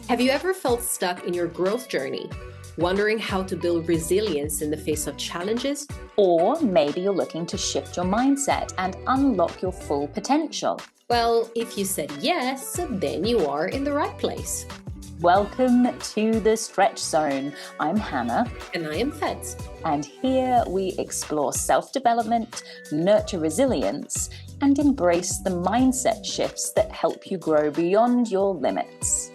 Have you ever felt stuck in your growth journey, wondering how to build resilience in the face of challenges? Or maybe you're looking to shift your mindset and unlock your full potential. Well, if you said yes, then you are in the right place. Welcome to the Stretch Zone. I'm Hannah. And I am Feds. And here we explore self-development, nurture resilience, and embrace the mindset shifts that help you grow beyond your limits.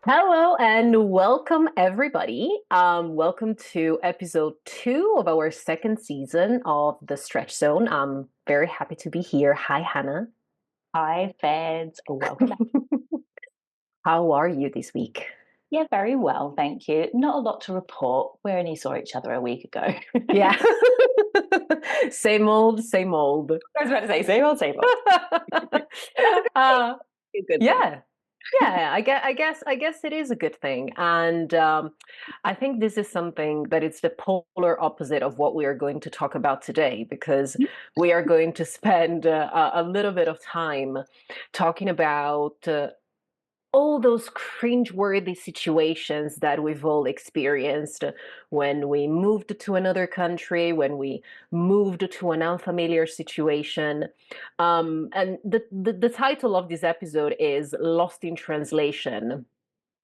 Hello and welcome everybody. Welcome to episode 2 of our second season of the Stretch Zone. I'm very happy to be here. Hi, Hannah. Hi, Feds. Welcome back. How are you this week? Yeah, very well, thank you. Not a lot to report. We only saw each other a week ago. Yeah. Same old, same old. I was about to say same old, same old. Yeah. Yeah, I guess it is a good thing. And I think this is something that it's the polar opposite of what we are going to talk about today, because we are going to spend a little bit of time talking about all those cringeworthy situations that we've all experienced when we moved to another country, when we moved to an unfamiliar situation. And the title of this episode is Lost in Translation.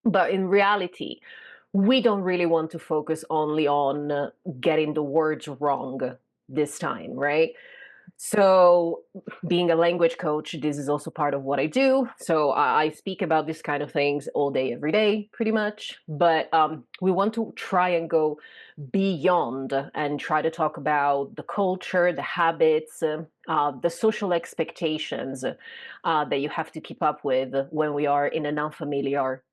But in reality, we don't really want to focus only on getting the words wrong this time, right? So being a language coach, this is also part of what I do. So I speak about these kind of things all day, every day, pretty much. But we want to try and go beyond and try to talk about the culture, the habits, the social expectations that you have to keep up with when we are in an unfamiliar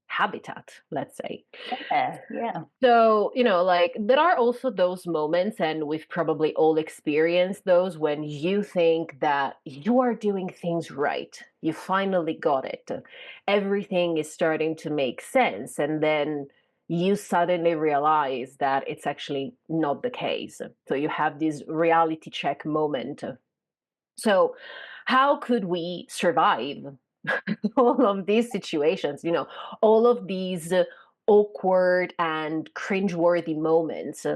habitat, let's say. Yeah. So, like there are also those moments, and we've probably all experienced those, when you think that you are doing things right. You finally got it. Everything is starting to make sense. And then you suddenly realize that it's actually not the case. So you have this reality check moment. So how could we survive all of these situations, all of these awkward and cringeworthy moments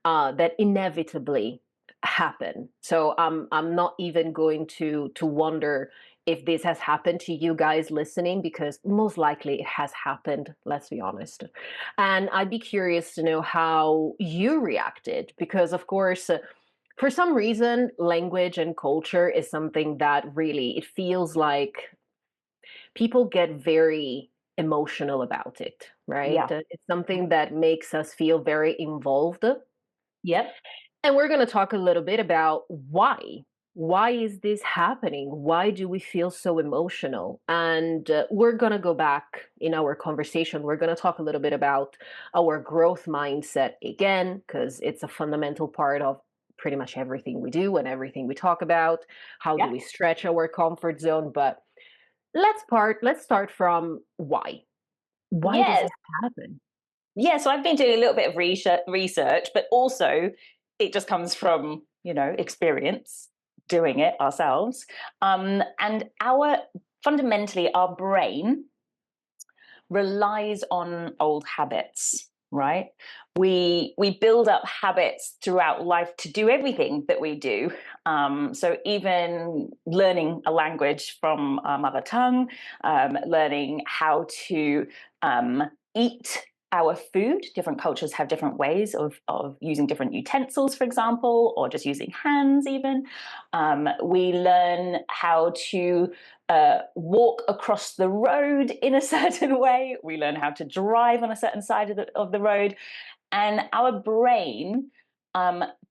that inevitably happen? So I'm not even going to wonder if this has happened to you guys listening, because most likely it has happened, let's be honest. And I'd be curious to know how you reacted, because of course, for some reason, language and culture is something that really, it feels like people get very emotional about it, right? Yeah. It's something that makes us feel very involved. Yep. And we're going to talk a little bit about why. Why is this happening? Why do we feel so emotional? And we're going to go back in our conversation. We're going to talk a little bit about our growth mindset again, because it's a fundamental part of pretty much everything we do and everything we talk about. How do we stretch our comfort zone? But let's start from why. Why does this happen? Yeah, so I've been doing a little bit of research, but also it just comes from, experience doing it ourselves. And fundamentally, our brain relies on old habits, right? We build up habits throughout life to do everything that we do. So even learning a language from our mother tongue, learning how to eat our food. Different cultures have different ways of using different utensils, for example, or just using hands even. We learn how to walk across the road in a certain way. We learn how to drive on a certain side of the road. And our brain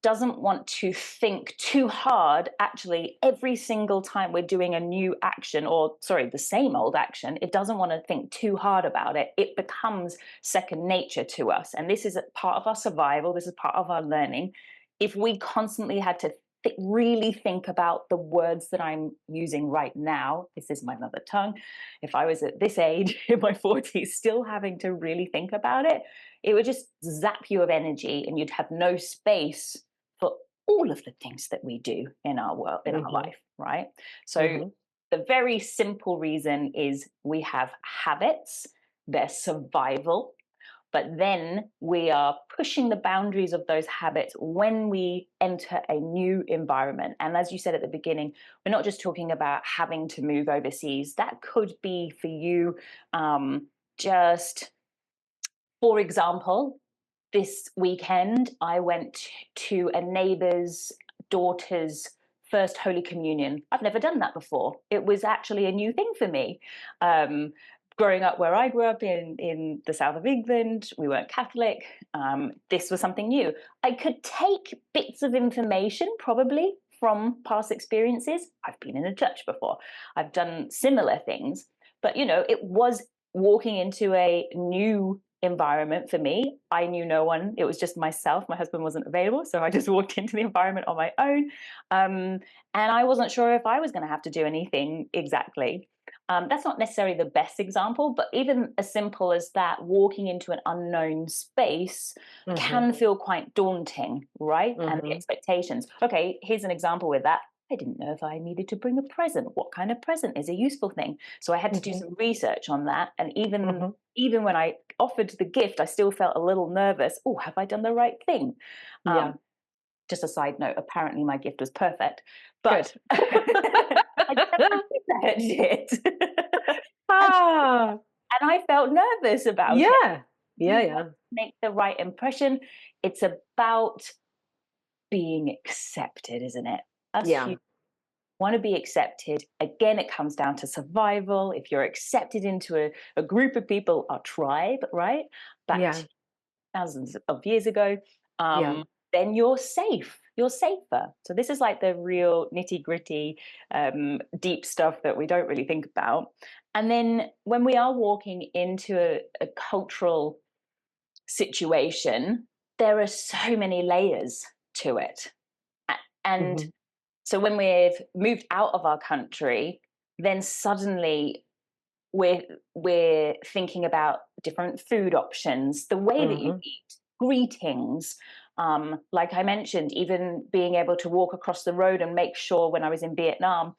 doesn't want to think too hard. Actually, every single time we're doing a new action, the same old action, it doesn't want to think too hard about it. It becomes second nature to us. And this is a part of our survival. This is part of our learning. If we constantly had to really think about the words that I'm using right now, this is my mother tongue. If I was at this age in my 40s, still having to really think about it, it would just zap you of energy, and you'd have no space for all of the things that we do in our world, in our life, right? So The very simple reason is we have habits, they're survival, but then we are pushing the boundaries of those habits when we enter a new environment. And as you said at the beginning, we're not just talking about having to move overseas. That could be for you, just for example, this weekend I went to a neighbor's daughter's first Holy Communion. I've never done that before. It was actually a new thing for me. Um, Growing up where I grew up in the south of England, we weren't Catholic. This was something new. I could take bits of information probably from past experiences. I've been in a church before. I've done similar things, but it was walking into a new environment for me. I knew no one. It was just myself. My husband wasn't available, so I just walked into the environment on my own. And I wasn't sure if I was going to have to do anything exactly. That's not necessarily the best example, but even as simple as that, walking into an unknown space Mm-hmm. can feel quite daunting, right? And the Mm-hmm. expectations. Okay, here's an example with that. I didn't know if I needed to bring a present. What kind of present is a useful thing? So I had to do Mm-hmm. some research on that. And even Mm-hmm. even when I offered the gift, I still felt a little nervous. Oh, have I done the right thing? Yeah. Just a side note, apparently my gift was perfect, but Good. I just researched it. and, Ah, and I felt nervous about it. yeah. You Yeah, want yeah. to make the right impression. It's about being accepted, isn't it? Us Yeah. humans want to be accepted. Again, it comes down to survival. If you're accepted into a group of people, a tribe, right? Back Yeah. to thousands of years ago, Yeah. then you're safe. You're safer. So this is like the real nitty gritty, deep stuff that we don't really think about. And then when we are walking into a cultural situation, there are so many layers to it. And Mm-hmm. so when we've moved out of our country, then suddenly we're we're thinking about different food options, the way that you Mm-hmm. eat, greetings. Like I mentioned, even being able to walk across the road and make sure when I was in Vietnam,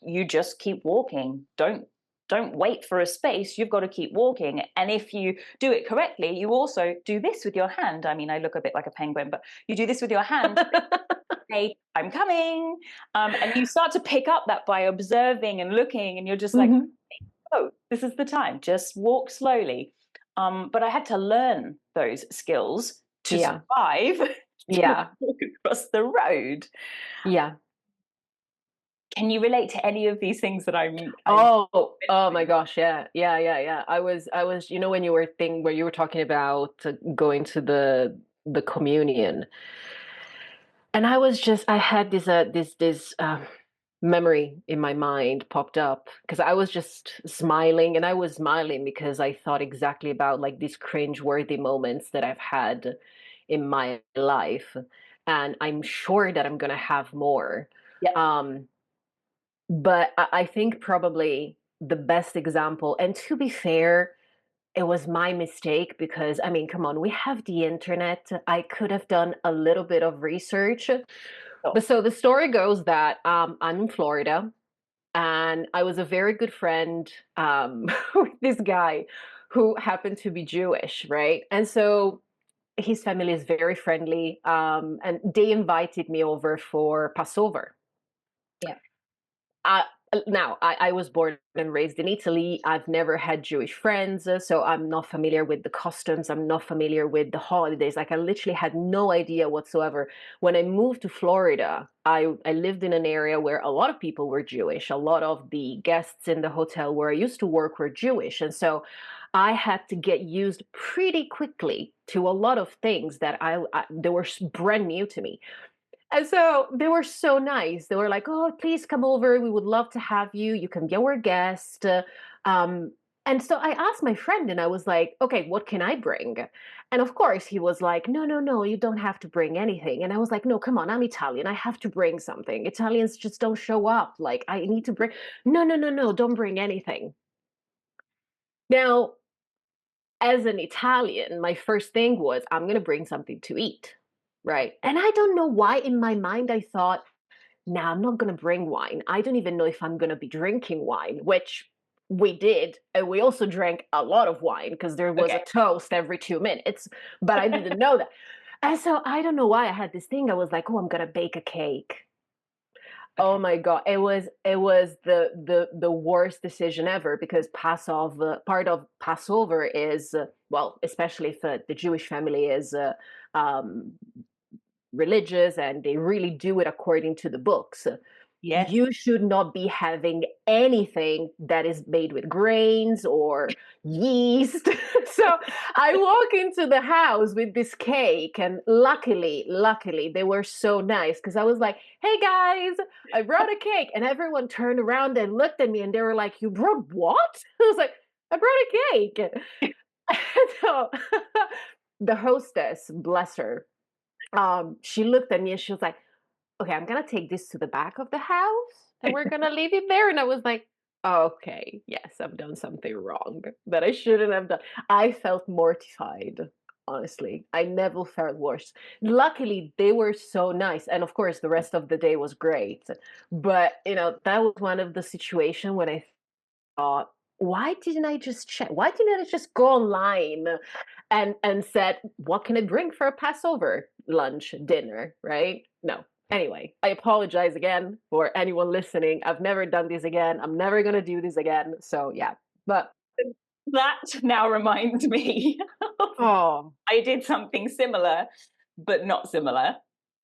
you just keep walking. Don't wait for a space. You've got to keep walking. And if you do it correctly, you also do this with your hand. I mean, I look a bit like a penguin, but you do this with your hand. Say, I'm coming. And you start to pick up that by observing and looking, and you're just like, Mm-hmm. oh, this is the time. Just walk slowly. But I had to learn those skills to Yeah. survive to Yeah. walk across the road. Yeah. Can you relate to any of these things that I'm Oh my mentioning? gosh, yeah. Yeah, yeah, yeah. I was, when you were where you were talking about going to the communion. And I had this memory in my mind popped up because I was just smiling, and I was smiling because I thought exactly about like these cringe-worthy moments that I've had in my life, and I'm sure that I'm gonna have more. Yeah. Um, but I think probably the best example, and to be fair, it was my mistake because I mean, come on, we have the internet. I could have done a little bit of research. So, But so the story goes that I'm in Florida, and I was a very good friend with this guy who happened to be Jewish, right? And so his family is very friendly, and they invited me over for Passover. yeah. I, now, I was born and raised in Italy. I've never had Jewish friends, so I'm not familiar with the customs. I'm not familiar with the holidays. Like I literally had no idea whatsoever. When I moved to Florida, I lived in an area where a lot of people were Jewish. A lot of the guests in the hotel where I used to work were Jewish, and so I had to get used pretty quickly to a lot of things that I they were brand new to me. And so they were so nice. They were like, "Oh, please come over. We would love to have you. You can be our guest." Um, and so I asked my friend, and I was like, "Okay, what can I bring?" And of course, he was like, "No, no, no, you don't have to bring anything." And I was like, "No, come on, I'm Italian. I have to bring something. Italians just don't show up. Like, I need to bring." "No, no, no, no, don't bring anything." Now, as an Italian, my first thing was, I'm going to bring something to eat, right? And I don't know why in my mind I thought, now I'm not going to bring wine. I don't even know if I'm going to be drinking wine, which we did. And we also drank a lot of wine because there was a Okay. toast every 2 minutes, but I didn't know that. And so I don't know why I had this thing. I was like, oh, I'm going to bake a cake. Oh Okay. my God. It was the worst decision ever because Passover, part of Passover is, well, especially if the Jewish family is um, religious and they really do it according to the books. Yes. You should not be having anything that is made with grains or yeast. So I walk into the house with this cake, and luckily, they were so nice because I was like, hey guys, I brought a cake. And everyone turned around and looked at me and they were like, you brought what? I was like, I brought a cake. So the hostess, bless her, she looked at me and she was like, okay, I'm gonna take this to the back of the house and we're gonna leave it there. And I was like, okay, yes, I've done something wrong that I shouldn't have done. I felt mortified, honestly. I never felt worse. Luckily, they were so nice. And of course, the rest of the day was great. But, that was one of the situations when I thought, why didn't I just check? Why didn't I just go online and said, what can I bring for a Passover lunch, dinner, right? No. Anyway, I apologize again for anyone listening. I've never done this again. I'm never going to do this again. So, yeah. But, That now reminds me oh, I did something similar, but not similar.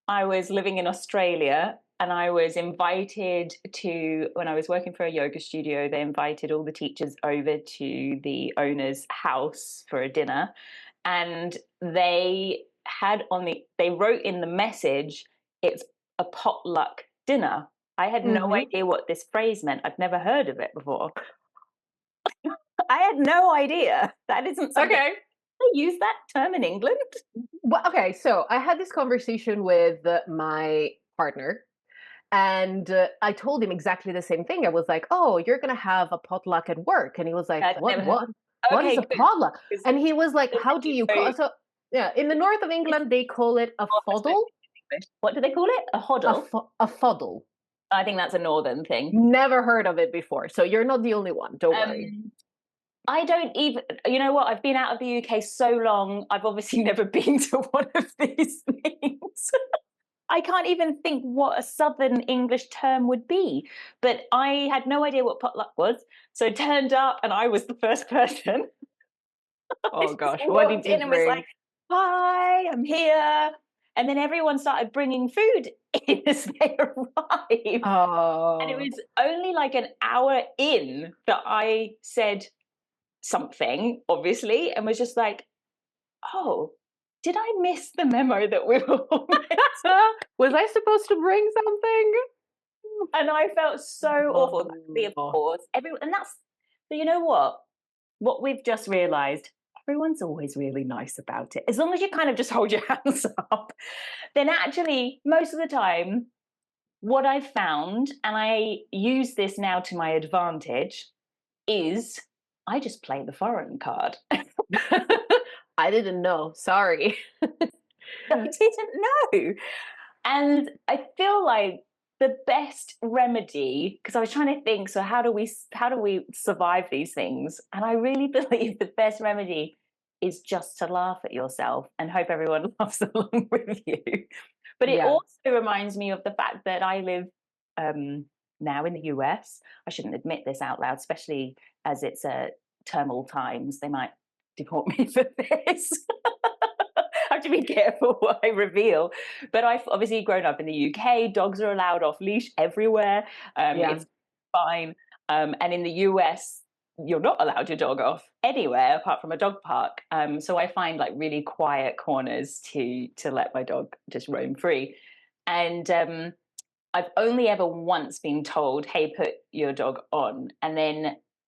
I was living in Australia and I was invited to, when I was working for a yoga studio, they invited all the teachers over to the owner's house for a dinner. And they wrote in the message, it's a potluck dinner. I had no hmm, idea what this phrase meant. I'd never heard of it before. I had no idea. That isn't something okay. they use that term in England. Well, okay. So I had this conversation with my partner. And I told him exactly the same thing. I was like, "Oh, you're gonna have a potluck at work," and he was like, I'd "What? never heard. What is Okay, a good. potluck?" 'Cause And he was like, the "How do you call?" video So yeah, in the north of is England, they call it a almost fuddle. English. What do they call it? A hoddle? A fuddle. I think that's a northern thing. Never heard of it before. So you're not the only one. Don't worry. Um, I don't even, you know what? I've been out of the UK so long. I've obviously never been to one of these things. I can't even think what a Southern English term would be. But I had no idea what potluck was. So I turned up and I was the first person. I Oh just gosh, what did walked you in and was bring? like, hi, I'm here. And then everyone started bringing food in as they arrived. And it Oh, was only like an hour in that I said something, obviously, and was just like, oh, did I miss the memo that we were all meant to? was I supposed to bring something? And I felt so awful. Luckily, of Oh, course, everyone, and that's, so you know what? What we've just realized, everyone's always really nice about it. As long as you kind of just hold your hands up, then actually, most of the time, what I've found, and I use this now to my advantage, is I just play the foreign card. I didn't know. Sorry. I didn't know. And I feel like the best remedy, because I was trying to think, so how do we survive these things? And I really believe the best remedy is just to laugh at yourself and hope everyone laughs along with you. But it Yeah. also reminds me of the fact that I live now in the US. I shouldn't admit this out loud, especially as it's terminal times. They might deport me for this. I have to be careful what I reveal. But I've obviously grown up in the UK. Dogs are allowed off leash everywhere. Yeah. It's fine. And in the US, you're not allowed your dog off anywhere apart from a dog park. So I find like really quiet corners to let my dog just roam free. And I've only ever once been told, "Hey, put your dog on," and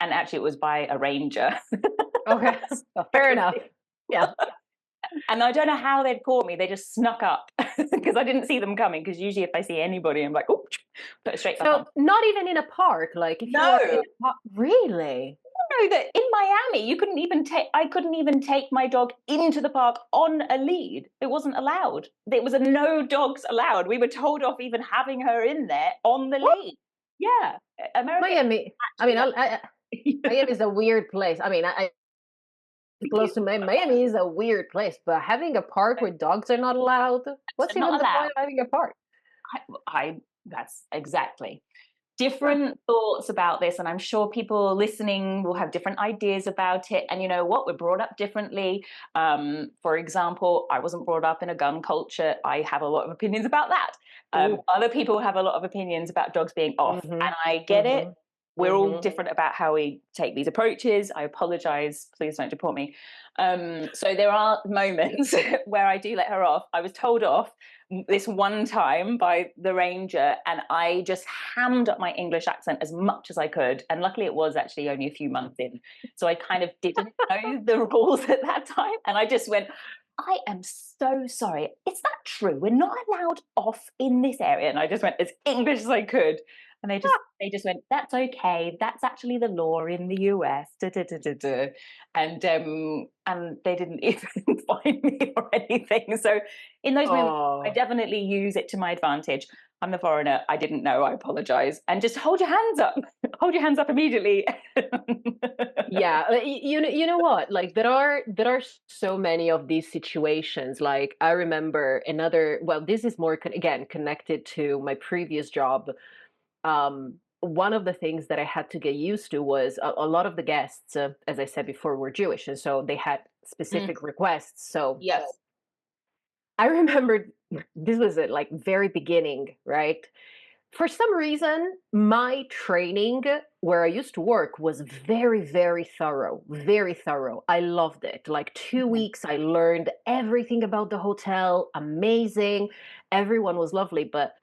actually it was by a ranger. Okay. Fair enough. Yeah. And I don't know how they'd caught me. They just snuck up because I didn't see them coming. Because usually, if I see anybody, I'm like, "Oh!" Put it straight back So on. not even in a park, like if you are in No, a park, really? know that in Miami, I couldn't even take my dog into the park on a lead. It wasn't allowed. There was a no dogs allowed. We were told off even having her in there on the What? lead. Yeah, America Miami. I actually mean, Miami is a weird place. I mean, close to Miami is a weird place, but having a park where dogs are not allowed, so what's even not the point allowed. of having a park? I that's exactly. Different thoughts about this, and I'm sure people listening will have different ideas about it. And you know what, we're brought up differently. For example, I wasn't brought up in a gun culture. I have a lot of opinions about that. Ooh. Other people have a lot of opinions about dogs being off, and Mhm. I get it. Mhm. We're all Mhm. different about how we take these approaches. I apologize, please don't deport me. So there are moments where I do let her off. I was told off this one time by the ranger, and I just hammed up my English accent as much as I could. And luckily, it was actually only a few months in, so I kind of didn't know the rules at that time, and I just went, I am so sorry. Is that true? We're not allowed off in this area. And I just went as English as I could. And they just went, that's okay. That's actually the law in the US. Da, da, da, da, da. And they didn't even find me or anything. So in those moments, I Oh. definitely use it to my advantage. I'm the foreigner. I didn't know. I apologize. And just hold your hands up. Hold your hands up immediately. Yeah, you know what? Like there are so many of these situations. Like I remember another. Well, this is more again connected to my previous job. One of the things that I had to get used to was a lot of the guests, as I said before, were Jewish, and so they had Mm, specific requests. So yes. I remembered this was at like very beginning, right? For some reason, my training where I used to work was very, very thorough, very thorough. I loved it. Like 2 weeks, I learned everything about the hotel, amazing. Everyone was lovely. But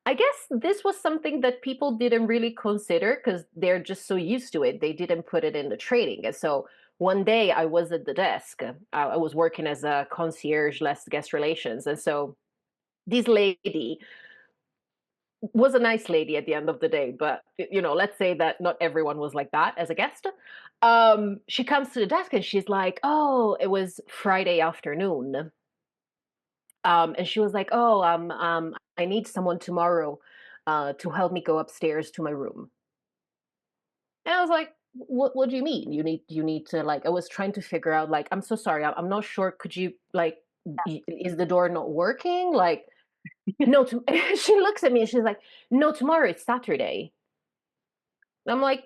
I guess this was something that people didn't really consider because they're just so used to it. They didn't put it in the training. And so one day I was at the desk. I was working as a concierge, less guest relations. And so this lady was a nice lady at the end of the day, but let's say that not everyone was like that as a guest. She comes to the desk and she's like, "Oh, it was Friday afternoon," and she was like, "Oh, I need someone tomorrow, to help me go upstairs to my room." And I was like, "What do you mean? You need to like?" I was trying to figure out like, "I'm so sorry, I'm not sure. Could you like, is the door not working?" Like, no. She looks at me and she's like, "No, tomorrow it's Saturday." And I'm like,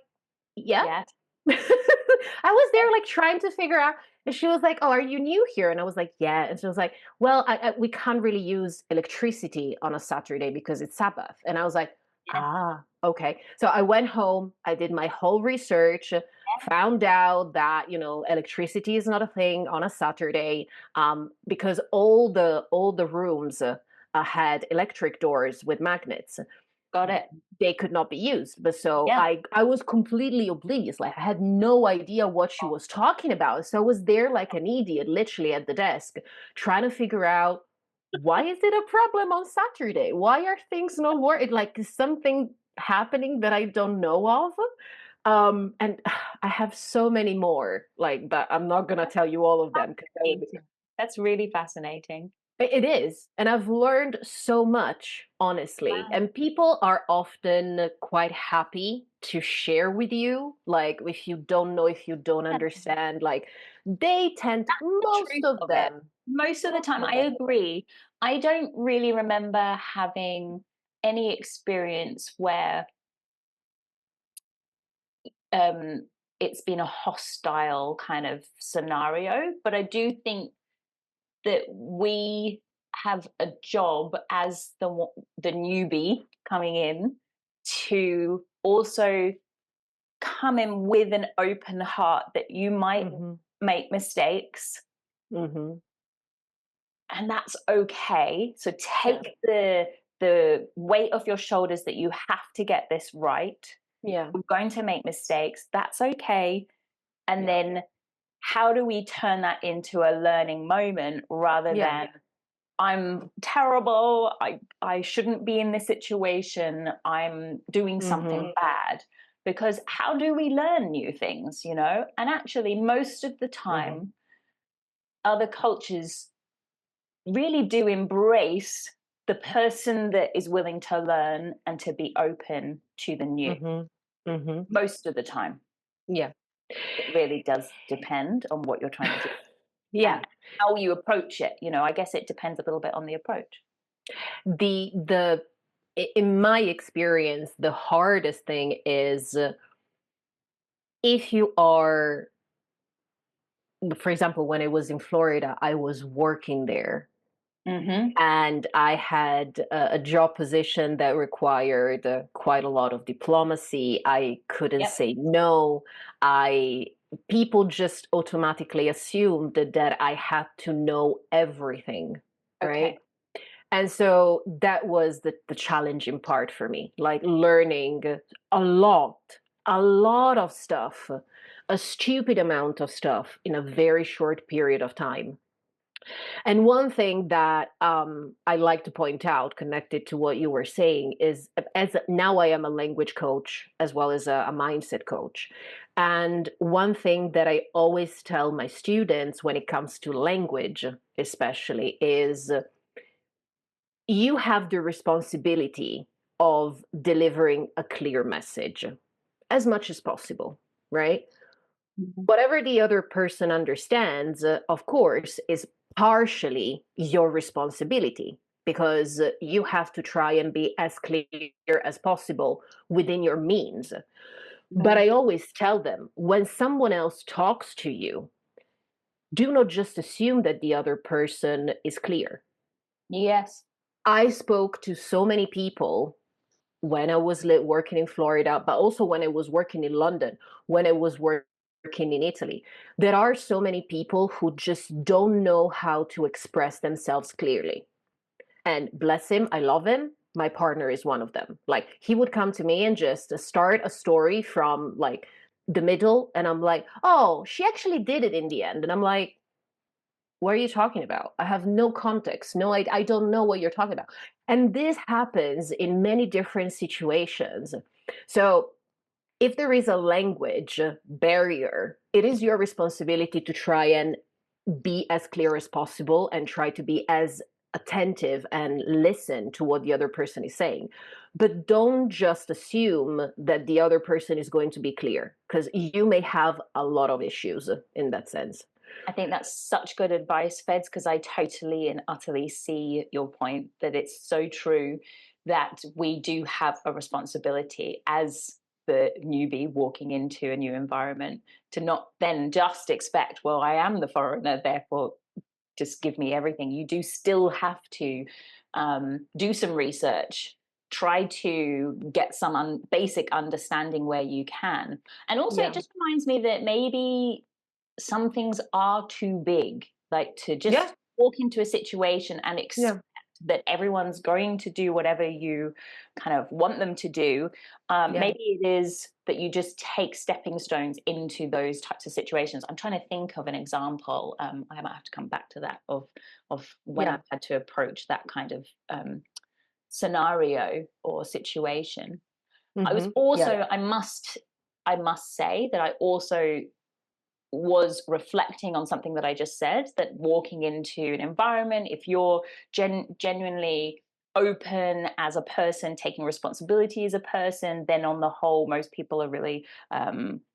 yeah. Yeah. I was there like trying to figure out, and she was like, "Oh, are you new here?" And I was like, "Yeah." And she was like, "Well, we can't really use electricity on a Saturday because it's Sabbath." And I was like, Yeah. "Ah, okay." So I went home, I did my whole research, found out that electricity is not a thing on a Saturday, because all the rooms had electric doors with magnets. Got it. They could not be used. But so Yeah. I was completely oblivious. Like I had no idea what she was talking about. So I was there like an idiot, literally at the desk, trying to figure out why is it a problem on Saturday? Why are things not working? Like is something happening that I don't know of? And I have so many more, like, but I'm not gonna tell you all of them because that would be Fascinating. That's really fascinating. it is. And I've learned so much, honestly. Wow. And people are often quite happy to share with you. Like, if you don't know, if you don't Yeah, understand, like, they tend, the most truth of of it. them, Most of the most time, of I them. agree. I don't really remember having any experience where um, it's been a hostile kind of scenario, but I do think that we have a job as the newbie coming in to also come in with an open heart that you might Mm-hmm. make mistakes, Mm-hmm. and that's okay. So Yeah. take the weight off your shoulders that you have to get this right. Yeah. We're going to make mistakes. That's okay. And Yeah. then how do we turn that into a learning moment rather Yeah. than I'm terrible. I shouldn't be in this situation. I'm doing something Mm-hmm. bad. Because how do we learn new things, you know? And actually, most of the Mm-hmm. time, other cultures really do embrace the person that is willing to learn and to be open to the new. Mm-hmm. Mm-hmm. Most of the time, Yeah. it really does depend on what you're trying to do Yeah. and how you approach it. You know, I guess it depends a little bit on the approach. The in my experience, the hardest thing is if you are, for example, when I was in Florida, I was working there Mm-hmm. and I had a job position that required quite a lot of diplomacy. I couldn't Yep. say no. I People just automatically assumed that I had to know everything, right? Okay. And so that was the challenging part for me, like learning a lot, a lot of stuff, a stupid amount of stuff in a very short period of time. And one thing that I like to point out, connected to what you were saying, is as now I am a language coach as well as a mindset coach. And one thing that I always tell my students when it comes to language, especially, is you have the responsibility of delivering a clear message as much as possible, right? Mhm. Whatever the other person understands, of course, is partially your responsibility because you have to try and be as clear as possible within your means. But Mm. I always tell them when someone else talks to you, do not just assume that the other person is clear. Yes. I spoke to so many people when I was working in Florida, but also when I was working in London, when I was working in Italy. There are so many people who just don't know how to express themselves clearly. And bless him, I love him. My partner is one of them. Like he would come to me and just start a story from like the middle, and I'm like, oh, she actually did it in the end. And I'm like, what are you talking about? I have no context. No, I don't know what you're talking about. And this happens in many different situations. So if there is a language barrier, it is your responsibility to try and be as clear as possible and try to be as attentive and listen to what the other person is saying. But don't just assume that the other person is going to be clear because you may have a lot of issues in that sense. I think that's such good advice, Feds, because I totally and utterly see your point that it's so true that we do have a responsibility as the newbie walking into a new environment to not then just expect, well, I am the foreigner, therefore just give me everything. You do still have to do some research, try to get some basic understanding where you can. And also, it Yeah. just reminds me that maybe some things are too big, like to Yeah. just walk into a situation and Yeah. expect that everyone's going to do whatever you kind of want them to do. Yeah. Maybe it is that you just take stepping stones into those types of situations. I'm trying to think of an example. I might have to come back to that of when Yeah. I've had to approach that kind of scenario or situation. I was Yeah. also, I must say that I also was reflecting on something that I just said, that walking into an environment, if you're genuinely open as a person, taking responsibility as a person, then on the whole, most people are really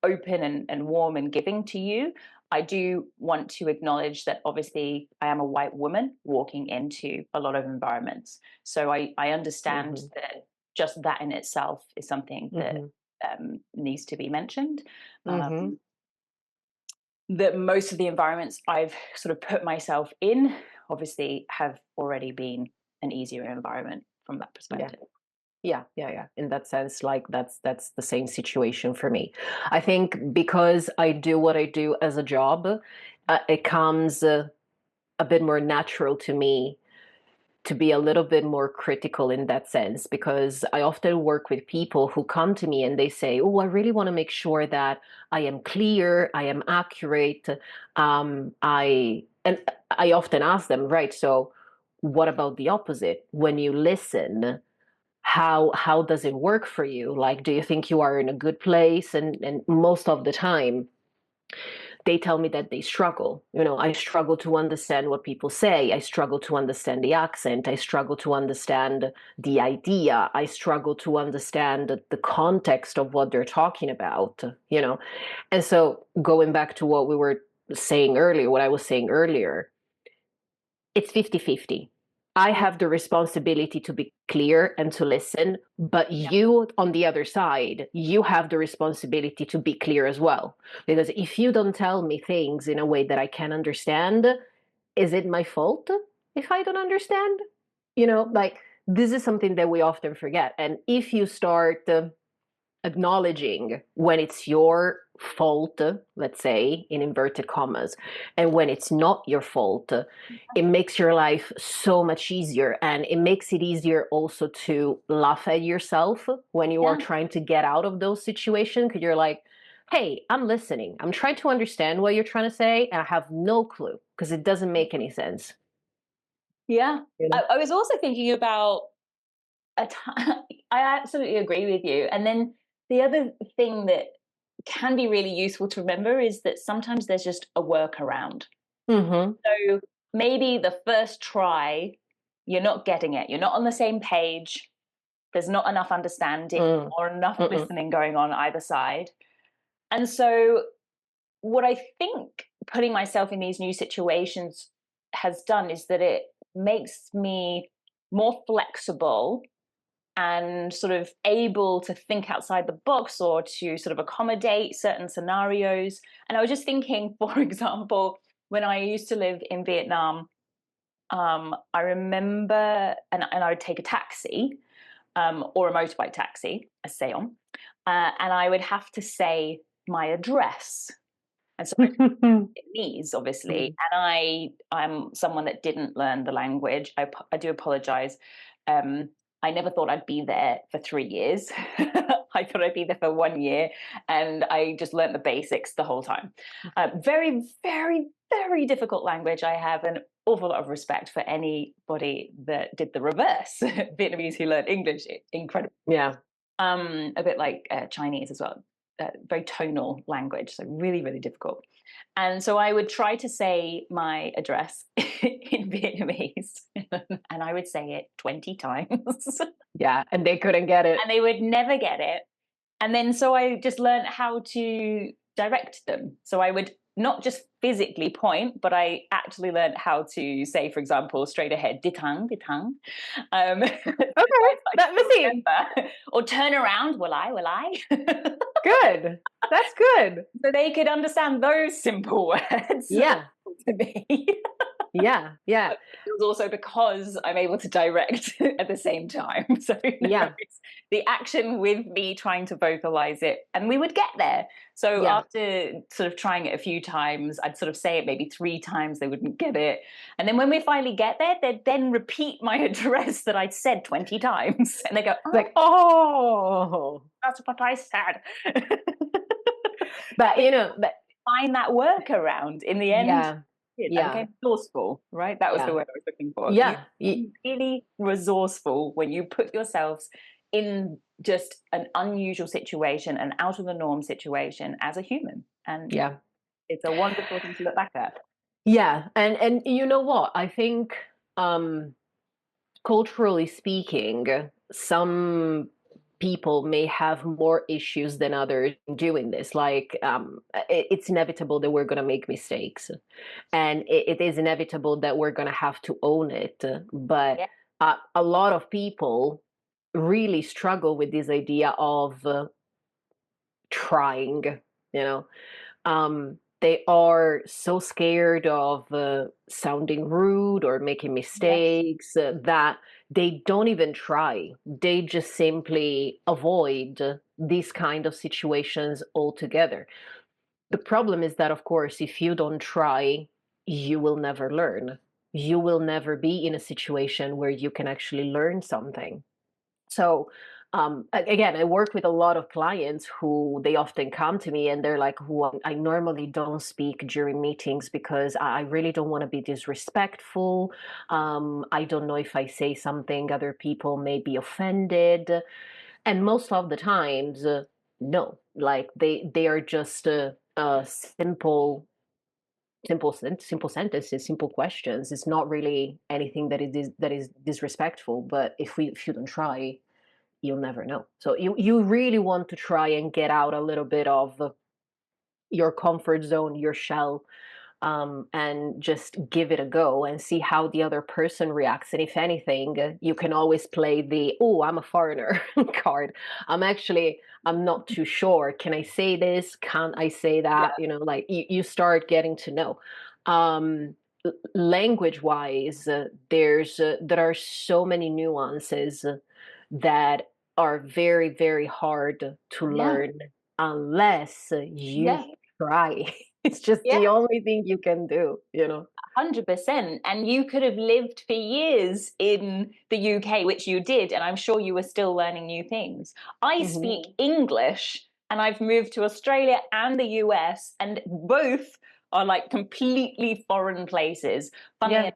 open and warm and giving to you. I do want to acknowledge that obviously I am a white woman walking into a lot of environments. So I understand hmm that just that in itself is something that hmm needs to be mentioned. hmm That most of the environments I've sort of put myself in obviously have already been an easier environment from that Yeah. perspective. Yeah. In that sense, like that's the same situation for me. I think because I do what I do as a job, it comes a bit more natural to me to be a little bit more critical in that sense because I often work with people who come to me and they say, "Oh, I really want to make sure that I am clear, I am accurate." I often ask them, right? So what about the opposite? When you listen, how does it work for you? Like, do you think you are in a good place? And most of the time, they tell me that they struggle. I struggle to understand what people say. I struggle to understand the accent. I struggle to understand the idea. I struggle to understand the context of what they're talking about. And so going back to what we were saying earlier, what I was saying earlier, it's 50-50. I have the responsibility to be clear and to listen, but Yeah. you on the other side, you have the responsibility to be clear as well. Because if you don't tell me things in a way that I can understand, is it my fault if I don't understand? Like, this is something that we often forget. And if you start acknowledging when it's your fault, let's say, in inverted commas, and when it's not your fault, it makes your life so much easier. And it makes it easier also to laugh at yourself when you are Yeah. trying to get out of those situations, because you're like, hey, I'm listening. I'm trying to understand what you're trying to say, and I have no clue because it doesn't make any sense. Yeah. You know? I was also thinking about a time. I absolutely agree with you. And then the other thing that can be really useful to remember is that sometimes there's just a workaround. Mm-hmm. So maybe the first try, you're not getting it. You're not on the same page. There's not enough understanding Mm. or enough Mm-mm. listening going on either side. And so, what I think putting myself in these new situations has done is that it makes me more flexible and sort of able to think outside the box or to sort of accommodate certain scenarios. And I was just thinking, for example, when I used to live in Vietnam, I remember, and I would take a taxi or a motorbike taxi, a seon, and I would have to say my address. And so I Vietnamese, obviously, Mm. and I'm someone that didn't learn the language. I do apologize. Um, I never thought I'd be there for 3 years. I thought I'd be there for 1 year, and I just learned the basics the whole time. Very, very, very difficult language. I have an awful lot of respect for anybody that did the reverse. Vietnamese who learned English, incredible. Yeah. A bit like Chinese as well. Very tonal language, so really, really difficult. And so I would try to say my address in Vietnamese, and I would say it 20 times, Yeah. And they couldn't get it. and they would never get it. And then so I just learned how to direct them. So I would not just physically point, but I actually learned how to say, for example, straight ahead, ditang, ditang. Okay. I Let me still see. remember. Or turn around, will I, will I? Good. That's good. So they could understand those simple words Yeah. to me. Yeah. Yeah. But it was also because I'm able to direct at the same time. So Yeah. it's the action with me trying to vocalize it, and we would get there. So Yeah. after sort of trying it a few times, I'd sort of say it maybe 3 times, they wouldn't get it. And then when we finally get there, they'd then repeat my address that I'd said 20 times. And they go, It's oh, like, oh, that's what I said. but but Find that workaround in the end. yeah. I Yeah. became resourceful, right? That was the Yeah. word I was looking for. You Yeah. become really resourceful when you put yourselves in just an unusual situation, an out of the norm situation as a human. And Yeah. it's a wonderful thing to look back at. Yeah. And you know what? I think um culturally speaking, some people may have more issues than others in doing this. Like, it's inevitable that we're going to make mistakes, and it is inevitable that we're going to have to own it. But Yeah. a lot of people really struggle with this idea of trying, you know. They are so scared of sounding rude or making Yes. mistakes that they don't even try. They just simply avoid these kind of situations altogether. The problem is that, of course, if you don't try, you will never learn. You will never be in a situation where you can actually learn something. So, Again, I work with a lot of clients who they often come to me and they're like, who I normally don't speak during meetings because I really don't want to be disrespectful. I don't know if I say something, other people may be offended. And most of the times, no, like they are just simple sentences, simple questions. It's not really anything that is disrespectful. But if you don't try, you'll never know. So you really want to try and get out a little bit of your comfort zone, your shell, and just give it a go and see how the other person reacts. And if anything, you can always play the "oh, I'm a foreigner" card. I'm not too sure. Can I say this? Can't I say Yeah, that? You know, like you start getting to know. Language wise, there are so many nuances that are very, very hard to yeah, learn unless you yeah, try. It's just yeah. the only thing you can do, you know? 100%. And you could have lived for years in the UK, which you did, and I'm sure you were still learning new things. I Hmm. speak English and I've moved to Australia and the US, and both are like completely foreign places. Funnily Yeah,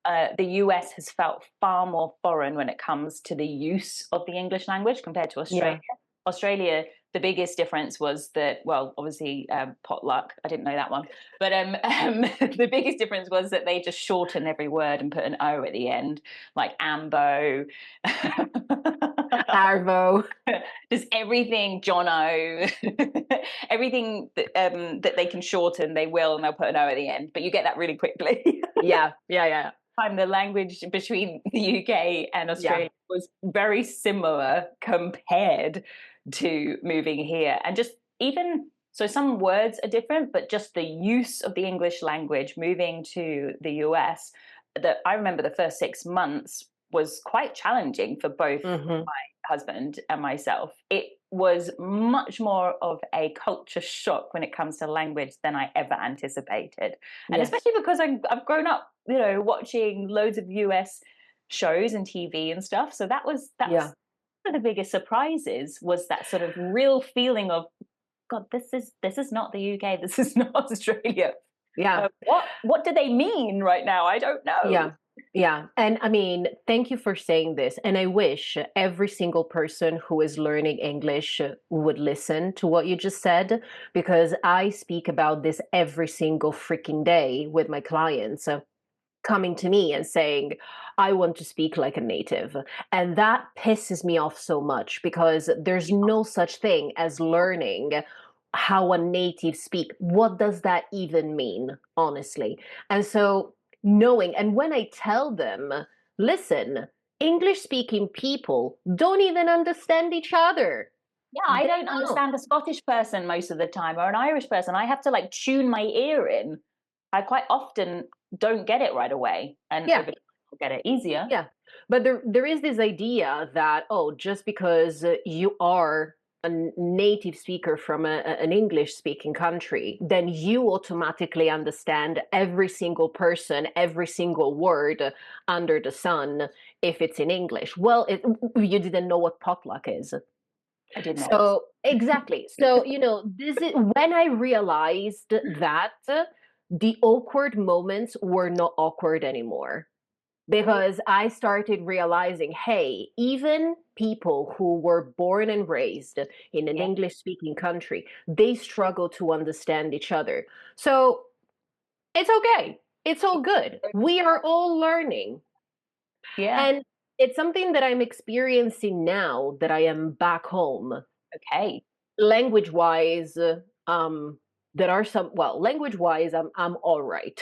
enough, the US has felt far more foreign when it comes to the use of the English language compared to Australia. yeah, Australia, the biggest difference was that, well, obviously, potluck. I didn't know that one. But the biggest difference was that they just shorten every word and put an O at the end, like ambo. Arvo. Just everything, Jono, everything that they can shorten, they will, and they'll put an O at the end. But you get that really quickly. Yeah, yeah, yeah, Time the language between the UK and yeah, Australia was very similar compared to moving here. And just even so, some words are different, but just the use of the English language moving to the US, that I remember the first 6 months was quite challenging for both hmm, my husband and myself. It was much more of a culture shock when it comes to language than I ever anticipated. And yes, especially because I've grown up, watching loads of US shows and TV and stuff. So that's yeah, one of the biggest surprises, was that sort of real feeling of, God, this is not the UK, this is not Australia. yeah. What do they mean right now? I don't know. Yeah. Yeah. And I mean, thank you for saying this. And I wish every single person who is learning English would listen to what you just said, because I speak about this every single freaking day with my clients. Coming to me and saying, I want to speak like a native. And that pisses me off so much because there's no such thing as learning how a native speak. What does that even mean, honestly? And so knowing, and when I tell them, listen, English speaking people don't even understand each other. Yeah, I They don't don't. understand a Scottish person most of the time, or an Irish person. I have to like tune my ear in. I quite often don't get it right away, and Yeah. over time I'll get it easier. Yeah, but there is this idea that, oh, just because you are a native speaker from an English speaking country, then you automatically understand every single person, every single word under the sun if it's in English. Well, you didn't know what potluck is. I did not. So exactly. So, this is when I realized that the awkward moments were not awkward anymore, Right. because I started realizing, hey, even people who were born and raised in an Yeah. English speaking country, they struggle to understand each other. So it's okay. It's all good. We are all learning. Yeah. And it's something that I'm experiencing now that I am back home. Okay. Language wise, um, there are some, well, language wise, I'm all right.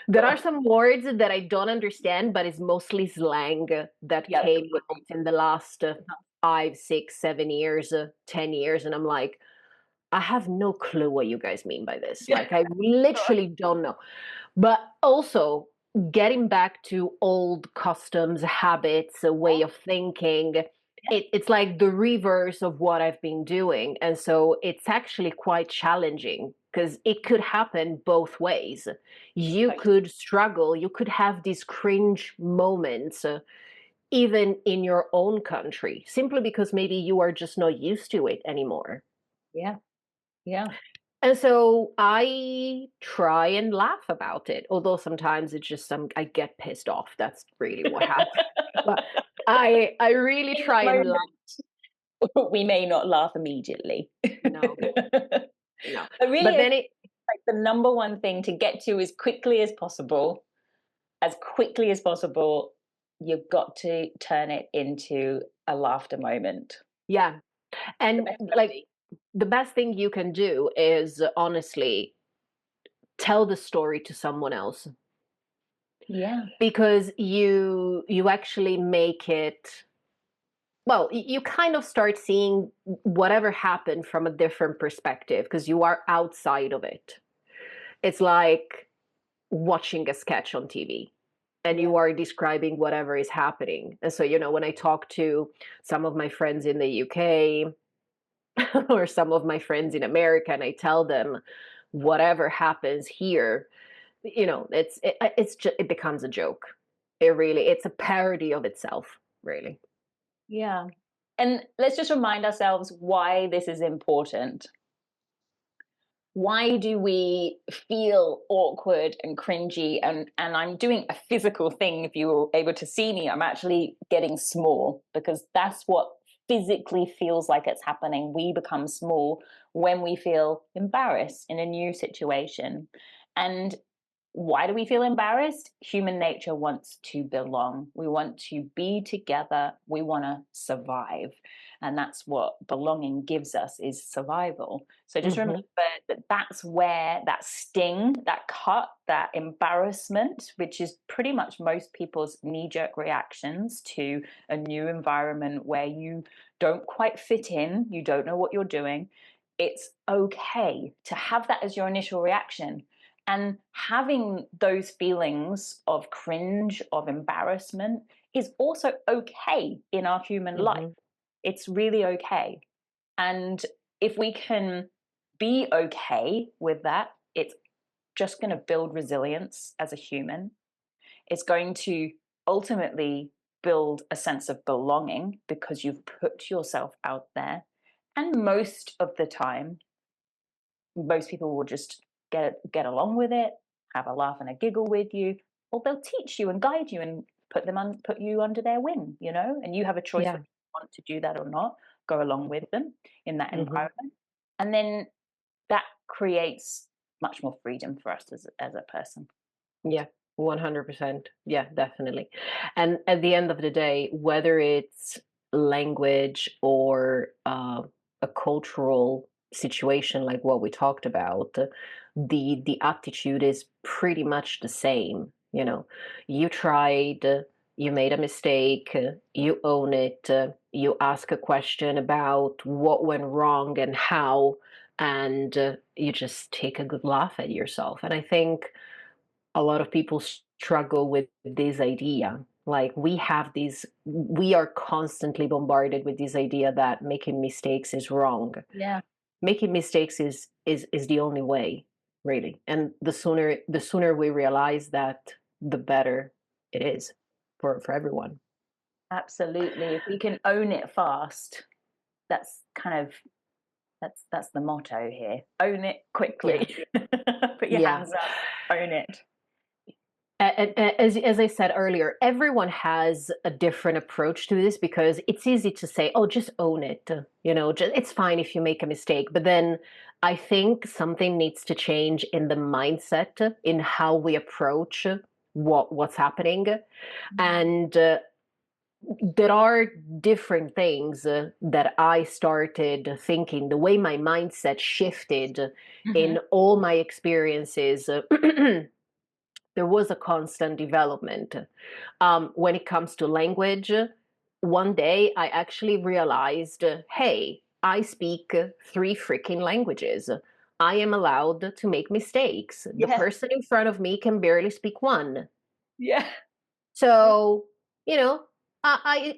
There are Sure. some words that I don't understand, but it's mostly slang that Yeah. came out in the last 5, 6, 7 years, 10 years, and I'm like, I have no clue what you guys mean by this. Yeah. Like, I literally don't know. But also, getting back to old customs, habits, a way of thinking, it's like the reverse of what I've been doing. And so it's actually quite challenging because it could happen both ways. You Totally. could struggle, you could have these cringe moments even in your own country, simply because maybe you are just not used to it anymore. Yeah. Yeah. And so I try and laugh about it, although sometimes it's just I get pissed off. That's really what happens. But I really In the try and laugh. moment, we may not laugh immediately. No, But no. really, But it's then it, like the number one thing to get to as quickly as possible, you've got to turn it into a laughter moment. yeah. The And best like remedy. the best thing you can do is honestly tell the story to someone else, Yeah. because you actually make it, well, you kind of start seeing whatever happened from a different perspective because you are outside of it. It's like watching a sketch on TV and Yeah. you are describing whatever is happening. And so, when I talk to some of my friends in the UK or some of my friends in America and I tell them whatever happens here, it becomes a joke. It's a parody of itself, really. Yeah. And let's just remind ourselves why this is important. Why do we feel awkward and cringy? And I'm doing a physical thing. If you were able to see me, I'm actually getting small because that's what physically feels like it's happening. We become small when we feel embarrassed in a new situation. And why do we feel embarrassed? Human nature wants to belong. We want to be together. We want to survive. And that's what belonging gives us, is survival. So just remember Hmm. that that's where that sting, that cut, that embarrassment, which is pretty much most people's knee-jerk reactions to a new environment where you don't quite fit in, you don't know what you're doing. It's okay to have that as your initial reaction, and having those feelings of cringe, of embarrassment, is also okay in our human life. Hmm. It's really okay. And if we can be okay with that, it's just going to build resilience as a human. It's going to ultimately build a sense of belonging because you've put yourself out there. And most of the time, most people will just get along with it, have a laugh and a giggle with you, or they'll teach you and guide you and put you under their wing, and you have a choice Yeah. whether you want to do that or not, go along with them in that Hmm. environment. And then that creates much more freedom for us as a person. Yeah, 100%. Yeah, definitely. And at the end of the day, whether it's language or a cultural situation like what we talked about, the attitude is pretty much the same. You tried, you made a mistake, you own it, you ask a question about what went wrong and how, and you just take a good laugh at yourself. And I think a lot of people struggle with this idea. Like we are constantly bombarded with this idea that making mistakes is wrong. Yeah, Making mistakes is the only way, really. And the sooner we realize that, the better it is for everyone. absolutely. If we can own it fast, that's kind of that's the motto here. Own it Yeah. quickly. Put your Yeah. hands up, own it. As I said earlier, everyone has a different approach to this because it's easy to say, "Oh, just own it." It's fine if you make a mistake. But then I think something needs to change in the mindset, in how we approach what's happening, and there are different things that I started thinking. The way my mindset shifted Mhm. in all my experiences. There was a constant development. When it comes to language, one day I actually realized, hey, I speak three freaking languages. I am allowed to make mistakes. The Yeah, person in front of me can barely speak one. yeah. So, you know, I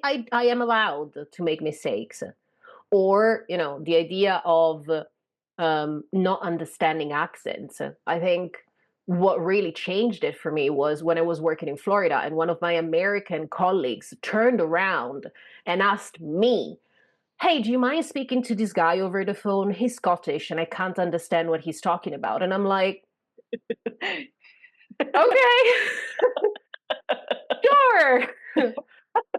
am allowed to make mistakes. Or, the idea of not understanding accents. I think what really changed it for me was when I was working in Florida and one of my American colleagues turned around and asked me, "Hey, do you mind speaking to this guy over the phone? He's Scottish and I can't understand what he's talking about." And I'm like, "Okay, sure."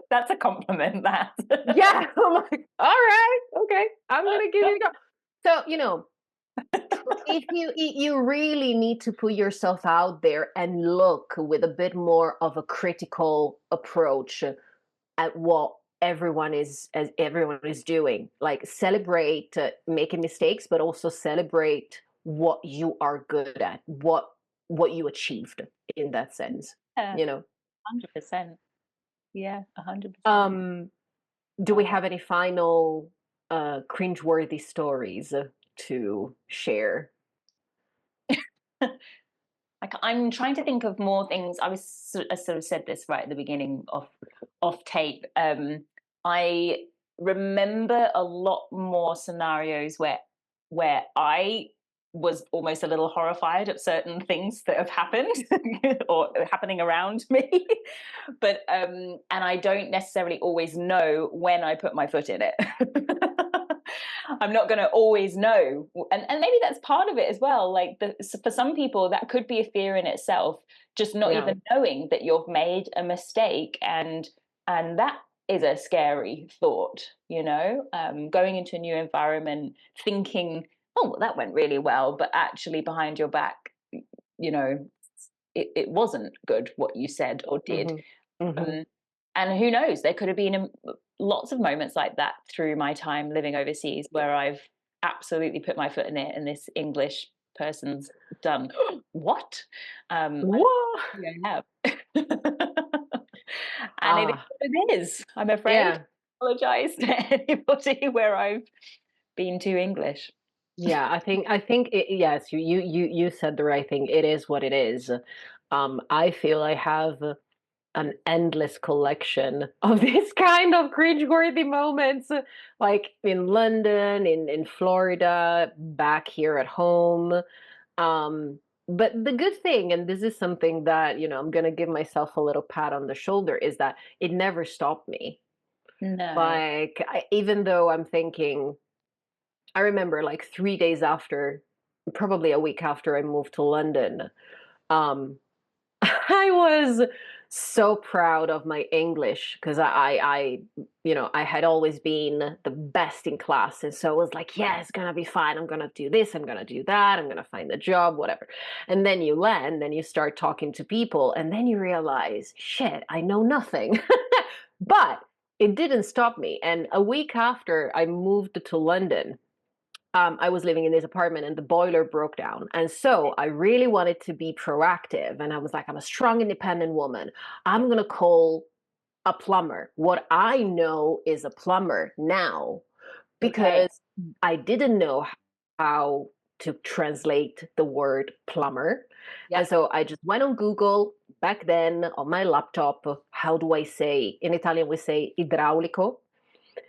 That's a compliment, that. Yeah, I'm like, "All right, okay, I'm gonna give it a go." So, if you really need to put yourself out there and look with a bit more of a critical approach at what everyone is doing. Like celebrate making mistakes, but also celebrate what you are good at, what you achieved in that sense. Yeah, You know. 100%. Yeah, 100%. Um, do we have any final cringeworthy stories to share? Like, I'm trying to think of more things. I sort of said this right at the beginning of off tape. I remember a lot more scenarios where I was almost a little horrified at certain things that have happened or happening around me. But and I don't necessarily always know when I put my foot in it. I'm not going to always know, and maybe that's part of it as well. Like for some people, that could be a fear in itself, just not Yeah. even knowing that you've made a mistake, and that is a scary thought. Going into a new environment, thinking, "Oh, well, that went really well," but actually behind your back, you know, it wasn't good what you said or did. Hmm. Hmm. Um, and who knows, there could have been lots of moments like that through my time living overseas where I've absolutely put my foot in it and this English person's done what. Whoa. Yeah, I have. And it is Ah, what it is, I'm afraid. yeah. Apologize to anybody where I've been too English. Yeah, yes, you said the right thing. It is what it is. I feel I have an endless collection of this kind of cringeworthy moments, like in London, in Florida, back here at home. Um, but the good thing, and this is something that, I'm gonna give myself a little pat on the shoulder, is that it never stopped me. No. Like, even though I'm thinking, I remember like 3 days after, probably a week after I moved to London, um, I was so proud of my English because I had always been the best in class, and so I was like, yeah, it's gonna be fine. I'm gonna do this. I'm gonna do that. I'm gonna find a job, whatever. And then you land, then you start talking to people, and then you realize, shit, I know nothing. But it didn't stop me. And a week after I moved to London, I was living in this apartment and the boiler broke down. And so I really wanted to be proactive. And I was like, I'm a strong, independent woman. I'm going to call a plumber. What I know is a plumber now Okay. because I didn't know how to translate the word plumber. And Yep. so I just went on Google back then on my laptop. How do I say? In Italian, we say idraulico.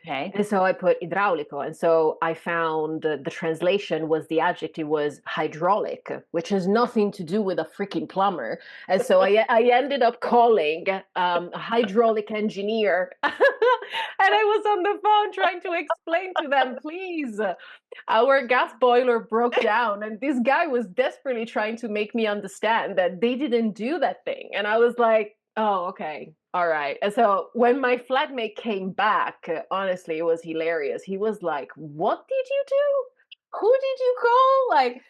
Okay. And so I put idraulico. And so I found the translation was the adjective was hydraulic, which has nothing to do with a freaking plumber. And so I ended up calling a hydraulic engineer. And I was on the phone trying to explain to them, please, our gas boiler broke down. And this guy was desperately trying to make me understand that they didn't do that thing. And I was like, oh, okay. All right. And so when my flatmate came back, honestly, it was hilarious. He was like, what did you do? Who did you call? Like,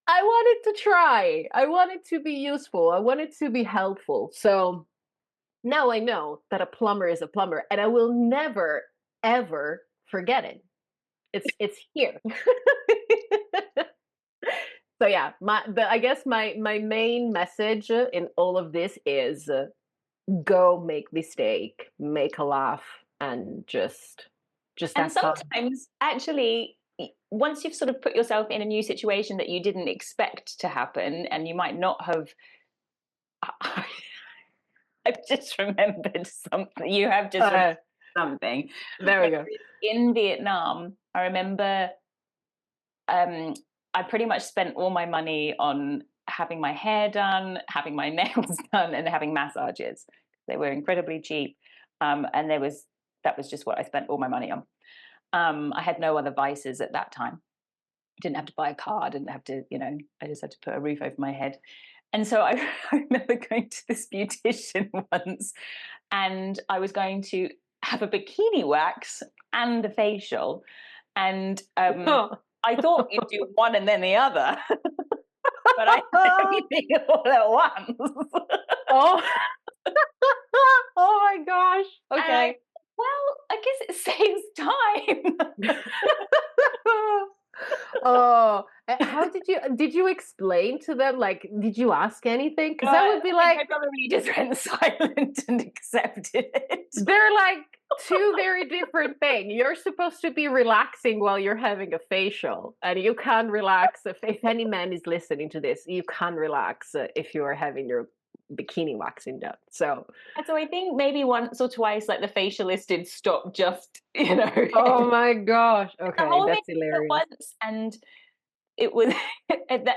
I wanted to try. I wanted to be useful. I wanted to be helpful. So now I know that a plumber is a plumber and I will never, ever forget it. It's here. So yeah, I guess my main message in all of this is go make mistake, make a laugh, and just And have fun. sometimes, actually, once you've sort of put yourself in a new situation that you didn't expect to happen, and you might not have. I've just remembered something. You have just remembered Uh, something. there When we go. in Vietnam, I remember, I pretty much spent all my money on having my hair done, having my nails done, and having massages. They were incredibly cheap, and that was just what I spent all my money on. I had no other vices at that time. Didn't have to buy a car. Didn't have to, I just had to put a roof over my head. And so I, I remember going to this beautician once, and I was going to have a bikini wax and a facial, and I thought you'd do one and then the other, but I did everything all at once. Oh, oh my gosh. Okay. Well, I guess it saves time. Oh, how did you explain to them? Like, did you ask anything? Because that would be like, I probably just went silent and accepted it. they're like two very different things. You're supposed to be relaxing while you're having a facial, and you can't relax. If any man is listening to this, you can't relax if you are having your bikini waxing done. So I think maybe once or twice, like the facialist did stop just, oh my gosh. the Okay, whole that's thing hilarious. at once, and it was,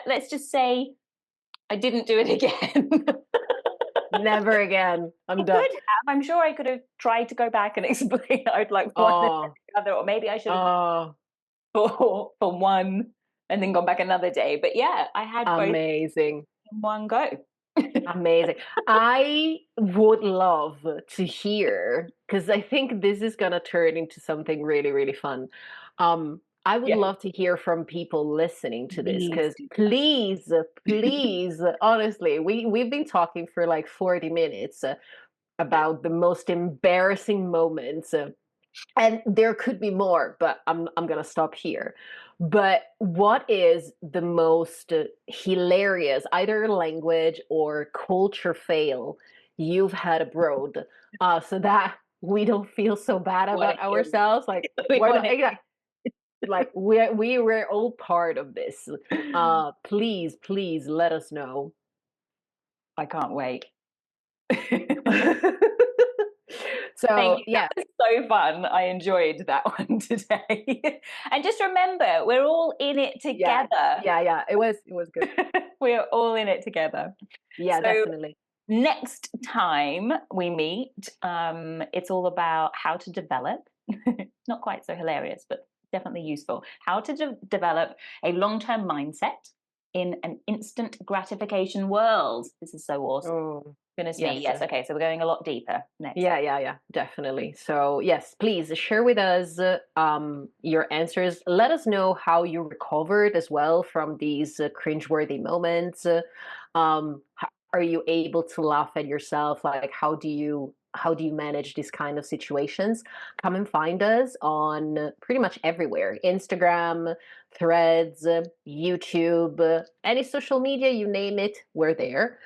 let's just say, I didn't do it again. Never again. I'm I done. could have. I'm sure I could have tried to go back and explain I'd like one and the other, or maybe I should have for one and then gone back another day. But yeah, I had both amazing. in one go. Amazing. I would love to hear, because I think this is gonna turn into something really, really fun. I would Yeah. love to hear from people listening to this, because Please please, honestly, we've been talking for like 40 minutes about the most embarrassing moments, and there could be more, but I'm gonna stop here. But what is the most hilarious, either language or culture fail you've had abroad, so that we don't feel so bad about ourselves? Like, like we were all part of this. Please let us know. I can't wait. So Thank you. yeah, That was so fun. I enjoyed that one today. And just remember, we're all in it together. yeah. It was good. We're all in it together. Yeah, So definitely. next time we meet, it's all about how to develop, not quite so hilarious, but definitely useful, how to develop a long-term mindset in an instant gratification world. This is so awesome. Oh, Goodness me. Yes. Okay. So we're going a lot deeper next. Yeah, definitely. So yes, please share with us your answers. Let us know how you recovered as well from these cringeworthy moments. Are you able to laugh at yourself? Like, how do you manage these kind of situations? Come and find us on pretty much everywhere: Instagram, Threads, YouTube, any social media, you name it, we're there.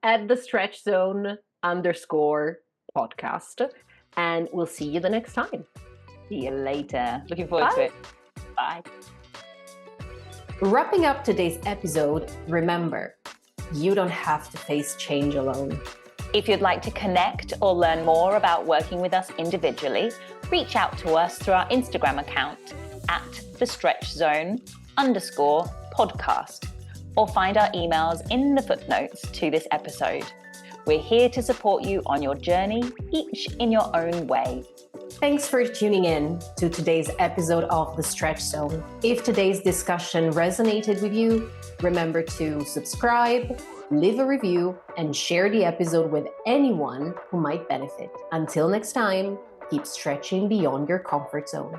At the Stretch Zone _podcast. And we'll see you the next time. See you later. Looking forward to it. Bye. Wrapping up today's episode, remember, you don't have to face change alone. If you'd like to connect or learn more about working with us individually, reach out to us through our Instagram account at the Stretch Zone _podcast, or find our emails in the footnotes to this episode. We're here to support you on your journey, each in your own way. Thanks for tuning in to today's episode of The Stretch Zone. If today's discussion resonated with you, remember to subscribe, leave a review, and share the episode with anyone who might benefit. Until next time, keep stretching beyond your comfort zone.